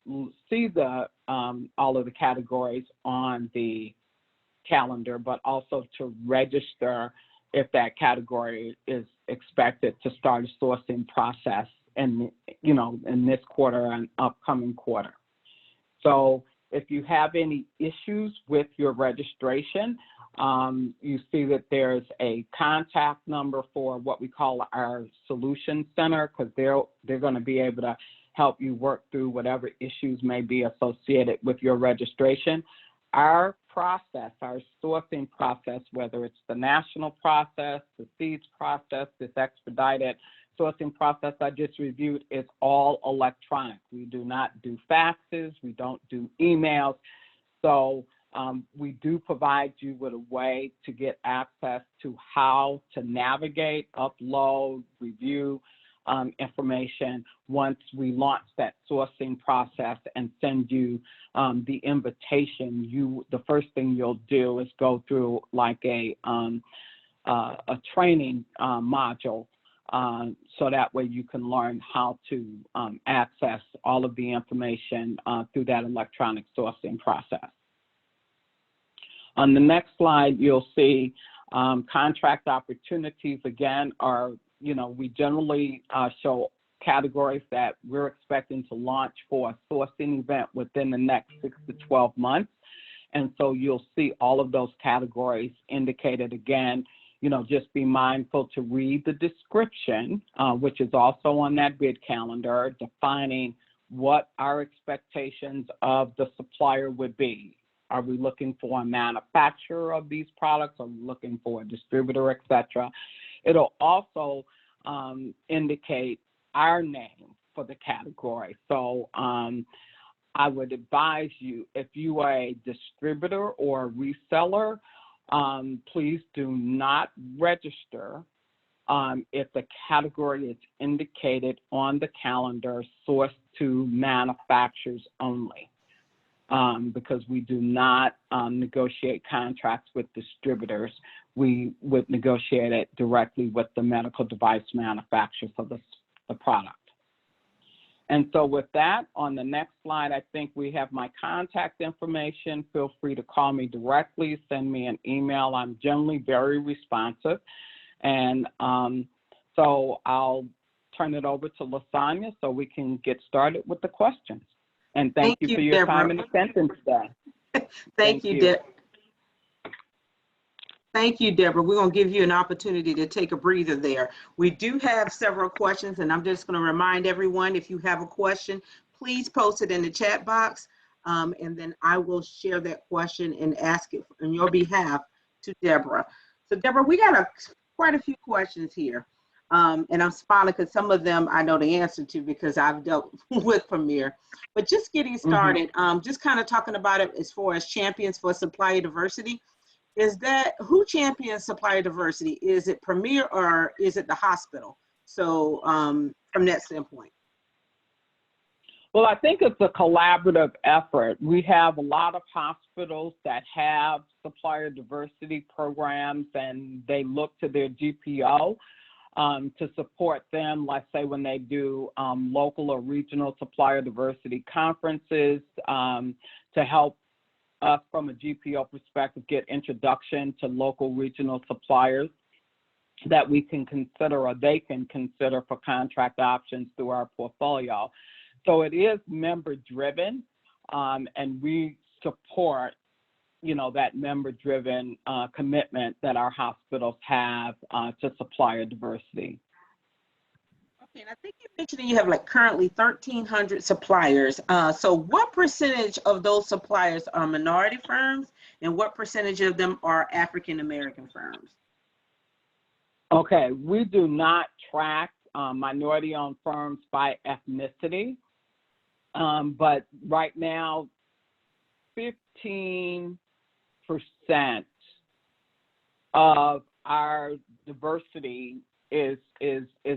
see the all of the categories on the calendar, but also to register if that category is expected to start a sourcing process in this quarter and upcoming quarter. So if you have any issues with your registration, you see that there's a contact number for what we call our Solution Center, because they're going to be able to help you work through whatever issues may be associated with your registration. Our process, our sourcing process, whether it's the national process, the seeds process, this expedited sourcing process I just reviewed, is all electronic. We do not do faxes, we don't do emails. So we do provide you with a way to get access to how to navigate, upload, review information once we launch that sourcing process and send you the invitation. The first thing you'll do is go through like a training module, so that way you can learn how to access all of the information through that electronic sourcing process. On the next slide, you'll see contract opportunities. Again, we generally show categories that we're expecting to launch for a sourcing event within the next 6 to 12 months. And so you'll see all of those categories indicated. Again, just be mindful to read the description, which is also on that bid calendar, defining what our expectations of the supplier would be. Are we looking for a manufacturer of these products? Are we looking for a distributor, et cetera? It'll also indicate our name for the category. So I would advise you, if you are a distributor or a reseller, please do not register if the category is indicated on the calendar sourced to manufacturers only, because we do not negotiate contracts with distributors. We would negotiate it directly with the medical device manufacturer for the product. And so with that, on the next slide, I think we have my contact information. Feel free to call me directly, send me an email. I'm generally very responsive. And so I'll turn it over to LaSonia so we can get started with the questions. And thank you for your Deborah. time and attention today. Thank you, Deborah. Thank you, Deborah. We're going to give you an opportunity to take a breather there. We do have several questions, and I'm just going to remind everyone, if you have a question, please post it in the chat box, and then I will share that question and ask it on your behalf to Deborah. So, Deborah, we got quite a few questions here, and I'm smiling because some of them I know the answer to because I've dealt with Premier. But just getting started, just kind of talking about it as far as champions for supplier diversity. Is that who champions supplier diversity? Is it Premier or is it the hospital? So from that standpoint. Well, I think it's a collaborative effort. We have a lot of hospitals that have supplier diversity programs, and they look to their GPO to support them, let's say when they do local or regional supplier diversity conferences, to help us from a GPO perspective get introduction to local regional suppliers that we can consider or they can consider for contract options through our portfolio. So it is member driven, and we support that member driven commitment that our hospitals have to supplier diversity. Okay, and I think you mentioned that you have like currently 1,300 suppliers. So what percentage of those suppliers are minority firms and what percentage of them are African-American firms? Okay, we do not track minority-owned firms by ethnicity, but right now, 15% of our diversity is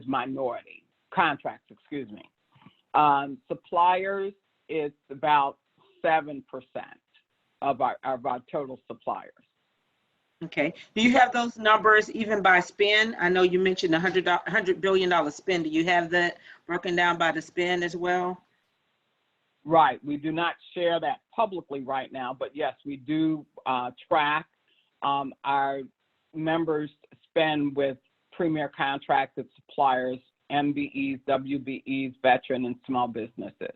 minority contracts, excuse me. Suppliers, it's about 7% of our total suppliers. Okay. Do you have those numbers even by spend? I know you mentioned $100 billion spend. Do you have that broken down by the spend as well? Right. We do not share that publicly right now, but yes, we do track our members' spend with premier contracted suppliers, MBEs, WBEs, veteran, and small businesses.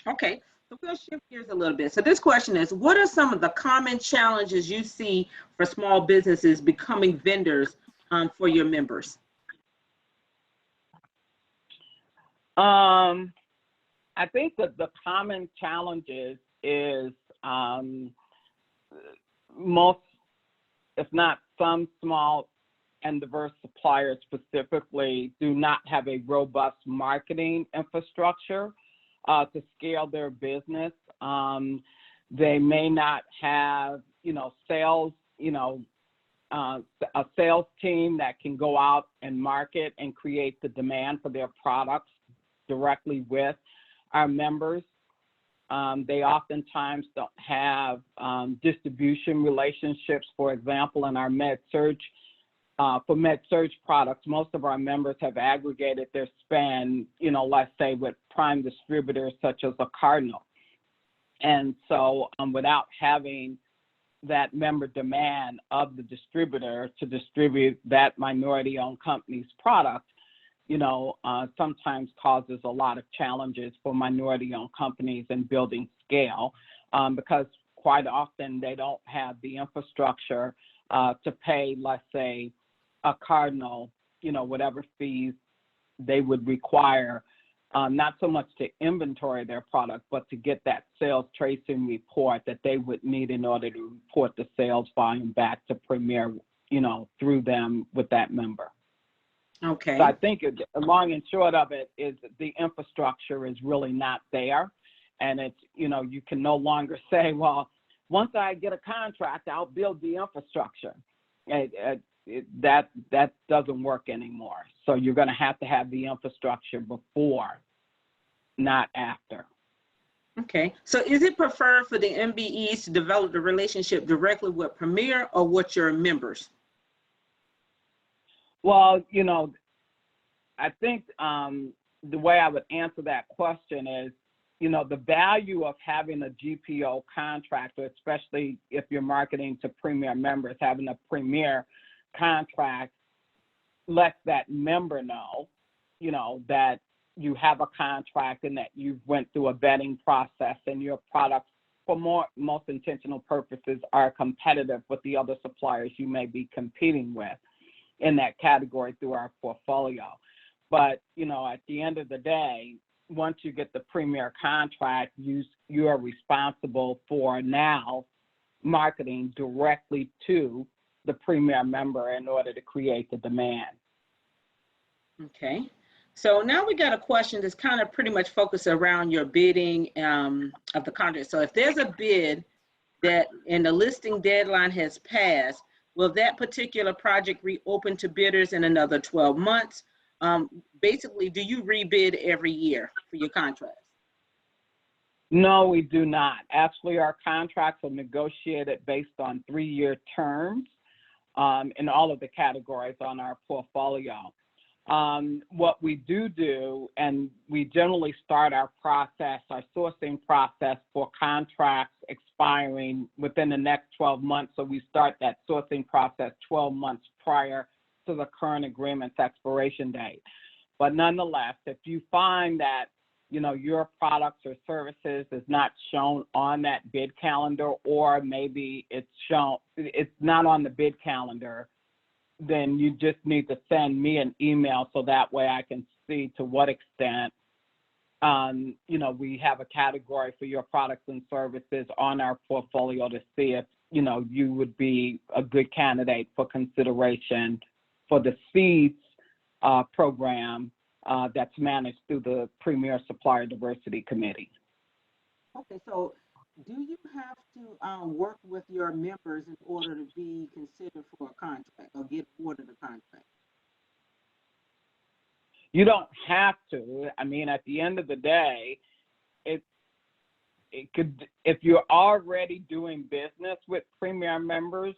Okay. So we'll shift gears a little bit. So this question is, what are some of the common challenges you see for small businesses becoming vendors for your members? I think that the common challenges is most, if not some, small and diverse suppliers specifically do not have a robust marketing infrastructure to scale their business. They may not have, sales, a sales team that can go out and market and create the demand for their products directly with our members. They oftentimes don't have distribution relationships. For example, in our for med-surg products, most of our members have aggregated their spend, let's say with prime distributors such as a Cardinal. And so without having that member demand of the distributor to distribute that minority-owned company's product, sometimes causes a lot of challenges for minority-owned companies in building scale because quite often they don't have the infrastructure to pay, let's say, a Cardinal, whatever fees they would require, not so much to inventory their product, but to get that sales tracing report that they would need in order to report the sales volume back to Premier, through them with that member. Okay. So I think long and short of it is the infrastructure is really not there. And it's, you can no longer say, well, once I get a contract, I'll build the infrastructure. That doesn't work anymore. So you're going to have the infrastructure before, not after. Okay. So is it preferred for the MBEs to develop the relationship directly with Premier or with your members? Well, I think the way I would answer that question is, the value of having a GPO contractor, especially if you're marketing to Premier members, having a Premier contract lets that member know, that you have a contract and that you went through a vetting process and your products, for most intentional purposes, are competitive with the other suppliers you may be competing with in that category through our portfolio. But, at the end of the day, once you get the Premier contract, you are responsible for now marketing directly to the Premier member in order to create the demand. Okay. So now we got a question that's kind of pretty much focused around your bidding of the contract. So if there's a bid that and the listing deadline has passed, will that particular project reopen to bidders in another 12 months? Basically, do you rebid every year for your contracts? No, we do not. Actually, our contracts are negotiated based on 3-year terms in all of the categories on our portfolio. What we do, and we generally start our sourcing process for contracts expiring within the next 12 months. So we start that sourcing process 12 months prior to the current agreement's expiration date. But nonetheless, if you find that, your products or services is not shown on that bid calendar, or maybe it's not on the bid calendar, then you just need to send me an email so that way I can see to what extent, we have a category for your products and services on our portfolio to see if, you would be a good candidate for consideration for the Seeds program that's managed through the Premier Supplier Diversity Committee. Okay, so do you have to work with your members in order to be considered for a contract or get awarded a contract? You don't have to. I mean, at the end of the day, it could, if you're already doing business with Premier members,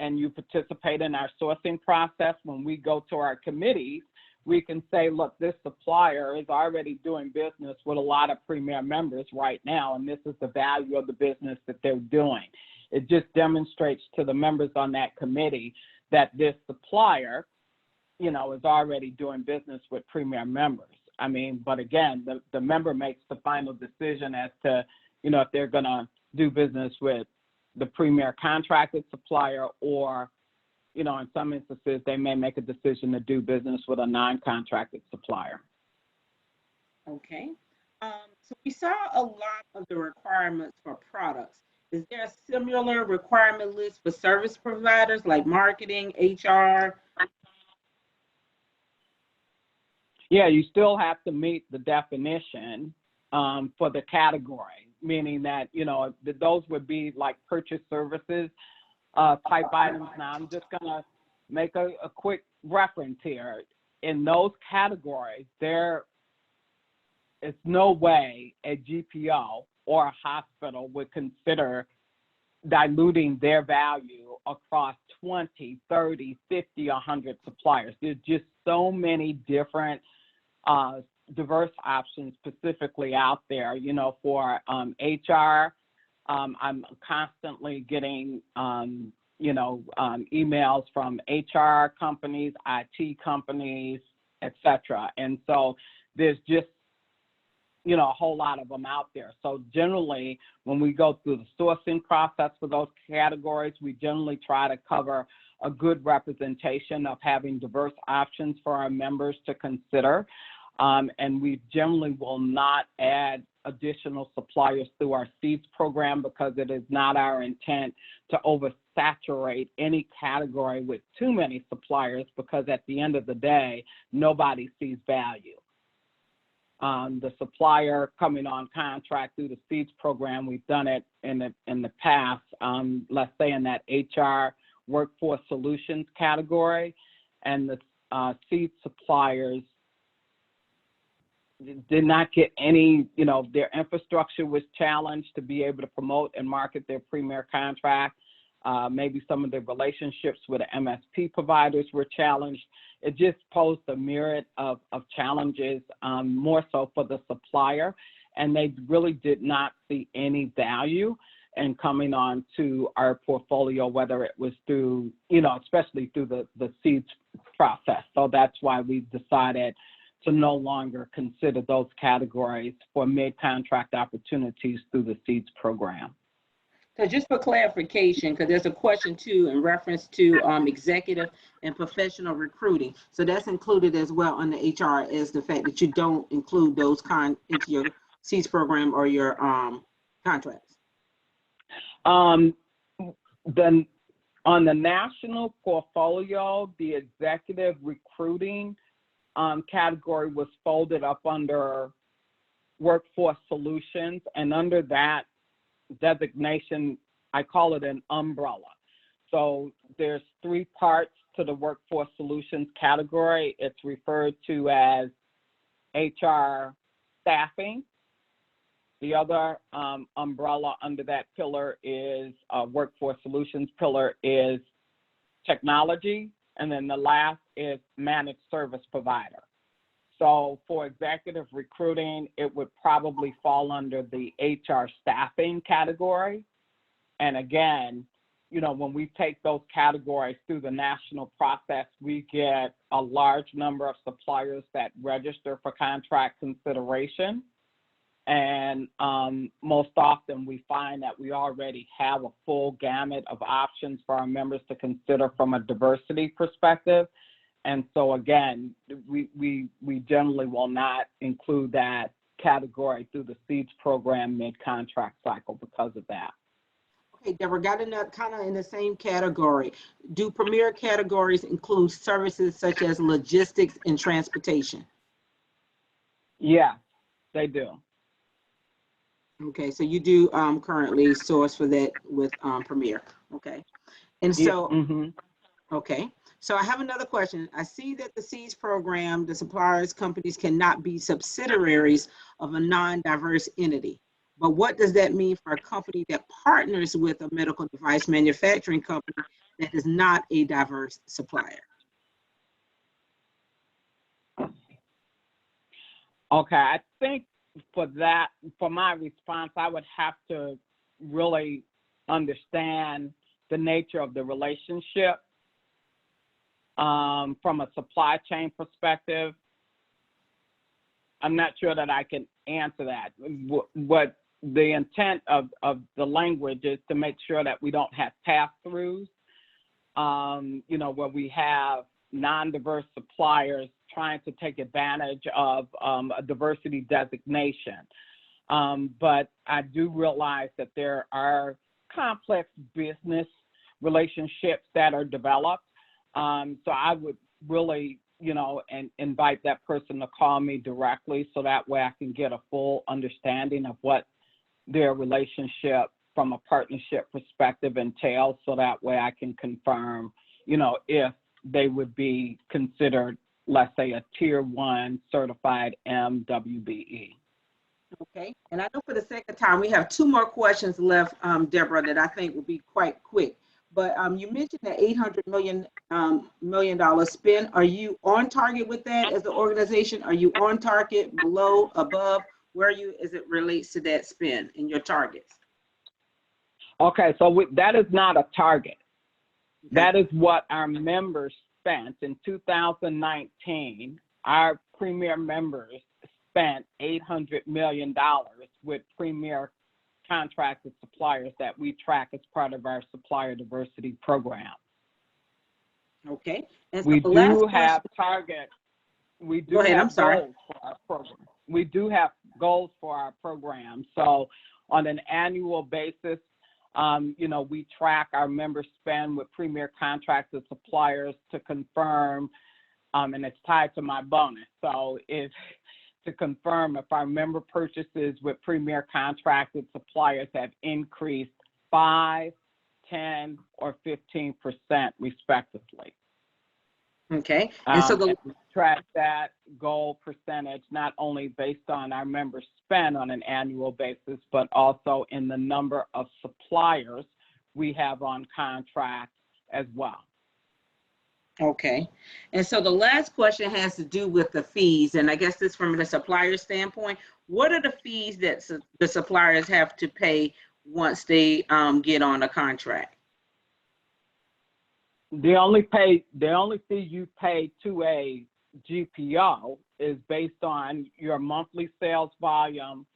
and you participate in our sourcing process, when we go to our committees, we can say, look, this supplier is already doing business with a lot of Premier members right now, and this is the value of the business that they're doing. It just demonstrates to the members on that committee that this supplier, you know, is already doing business with Premier members. I mean, but again, the member makes the final decision as to, you know, if they're going to do business with the Premier contracted supplier, or, you know, in some instances, they may make a decision to do business with a non-contracted supplier. Okay. So we saw a lot of the requirements for products. Is there a similar requirement list for service providers like marketing, HR? Yeah, you still have to meet the definition for the category, meaning that, you know, those would be like purchase services type items. Now, I'm just going to make a quick reference here. In those categories, there is no way a GPO or a hospital would consider diluting their value across 20, 30, 50, 100 suppliers. There's just so many different diverse options specifically out there, you know, for HR. I'm constantly getting, you know, emails from HR companies, IT companies, et cetera. And so there's just, you know, a whole lot of them out there. So generally, when we go through the sourcing process for those categories, we generally try to cover a good representation of having diverse options for our members to consider. And we generally will not add additional suppliers through our seeds program, because it is not our intent to oversaturate any category with too many suppliers, because at the end of the day, nobody sees value. The supplier coming on contract through the seeds program, we've done it in the past, let's say in that HR workforce solutions category, and the seed suppliers did not get any, you know, their infrastructure was challenged to be able to promote and market their Premier contract. Maybe some of the relationships with the MSP providers were challenged. It just posed a myriad of challenges, more so for the supplier, and they really did not see any value in coming on to our portfolio, whether it was through, you know, especially through the seeds process. So that's why we decided to no longer consider those categories for mid-contract opportunities through the seeds program. So just for clarification, because there's a question too in reference to executive and professional recruiting. So that's included as well on the HR, as the fact that you don't include those into your seeds program or your contracts. Then on the national portfolio, the executive recruiting category was folded up under workforce solutions, and under that designation, I call it an umbrella. So there's three parts to the workforce solutions category. It's referred to as HR staffing. The other umbrella under that pillar is workforce solutions pillar is technology. And then the last is managed service provider. So for executive recruiting, it would probably fall under the HR staffing category. And again, you know, when we take those categories through the national process, we get a large number of suppliers that register for contract consideration. And most often we find that we already have a full gamut of options for our members to consider from a diversity perspective. And so again, we generally will not include that category through the seeds program mid-contract cycle because of that. Okay, Deborah, got another kind of in the same category. Do Premier categories include services such as logistics and transportation? Yeah, they do. Okay, so you do currently source for that with Premier. Okay, and so, okay, so I have another question. I see that the seeds program, the suppliers companies cannot be subsidiaries of a non-diverse entity. But what does that mean for a company that partners with a medical device manufacturing company that is not a diverse supplier? Okay, I think for that, for my response, I would have to really understand the nature of the relationship from a supply chain perspective. I'm not sure that I can answer that. What the intent of the language is to make sure that we don't have pass-throughs, you know, where we have non-diverse suppliers trying to take advantage of a diversity designation. But I do realize that there are complex business relationships that are developed. So I would really, you know, and invite that person to call me directly so that way I can get a full understanding of what their relationship from a partnership perspective entails, so that way I can confirm, you know, if they would be considered, let's say, a tier 1 certified MWBE. Okay, and I know for the sake of time, we have 2 more questions left, Deborah, that I think will be quite quick. But you mentioned the $800 million spend. Are you on target with that as an organization? Are you on target, below, above? Where are you as it relates to that spend in your targets? Okay, so that is not a target. Okay. That is what our members spent in 2019. Our premier members spent $800 million with premier contracted suppliers that we track as part of our supplier diversity program. Okay. And so we the last do have question, targets. We do go ahead, have I'm sorry. goals for our program. We do have goals for our program. So on an annual basis, you know, we track our member spend with premier contracted suppliers to confirm, and it's tied to my bonus. So it's to confirm if our member purchases with premier contracted suppliers have increased 5, 10, or 15% respectively. Okay. And so and we track that goal percentage not only based on our member spend on an annual basis, but also in the number of suppliers we have on contract as well. okay. And so the last question has to do with the fees. And I guess this from the supplier standpoint, what are the fees that the suppliers have to pay once they get on a contract? The only fee you pay to a GPO is based on your monthly sales volume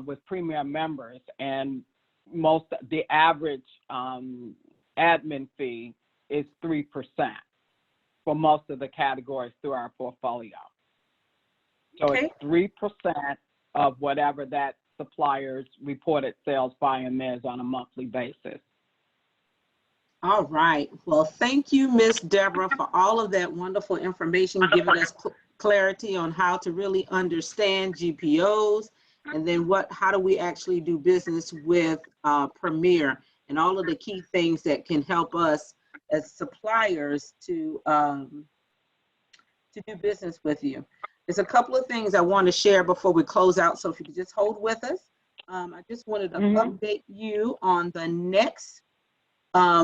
with premier members, and the average admin fee is 3% for most of the categories through our portfolio. So Okay. It's 3% of whatever that supplier's reported sales volume is on a monthly basis. All right. Well, thank you, Ms. Deborah, for all of that wonderful information, giving us clarity on how to really understand GPOs, and then how do we actually do business with Premier, and all of the key things that can help us as suppliers to do business with you. There's a couple of things I want to share before we close out, so if you could just hold with us. I just wanted to update you on the next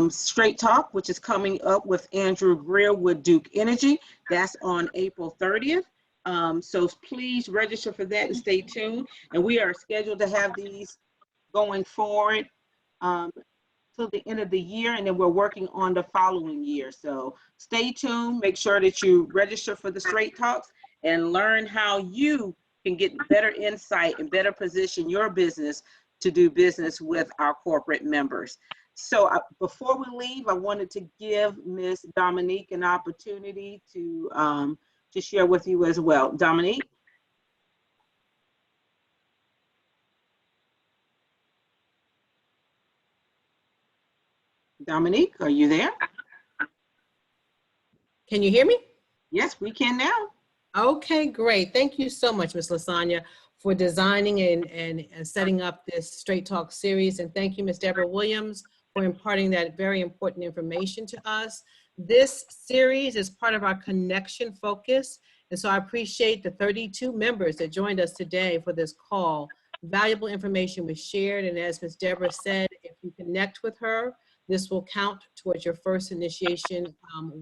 Straight Talk, which is coming up with Andrew Greer with Duke Energy. That's on April 30th. So please register for that and stay tuned. And we are scheduled to have these going forward till the end of the year, and then we're working on the following year. So stay tuned. Make sure that you register for the Straight Talks and learn how you can get better insight and better position your business to do business with our corporate members. So before we leave, I wanted to give Ms. Dominique an opportunity to share with you as well. Dominique? Dominique, are you there? Can you hear me? Yes, we can now. Okay, great. Thank you so much, Ms. Lasagna, for designing and setting up this Straight Talk series. And thank you, Ms. Deborah Williams, for imparting that very important information to us. This series is part of our connection focus. And so I appreciate the 32 members that joined us today for this call. Valuable information was shared. And as Ms. Deborah said, if you connect with her, This will count towards your first initiation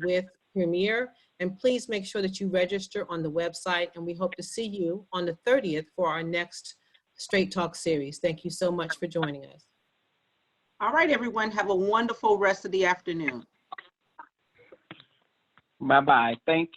with Premier. And please make sure that you register on the website, and we hope to see you on the 30th for our next Straight Talk series. Thank you so much for joining us. All right, everyone, have a wonderful rest of the afternoon. Bye-bye. Thank you.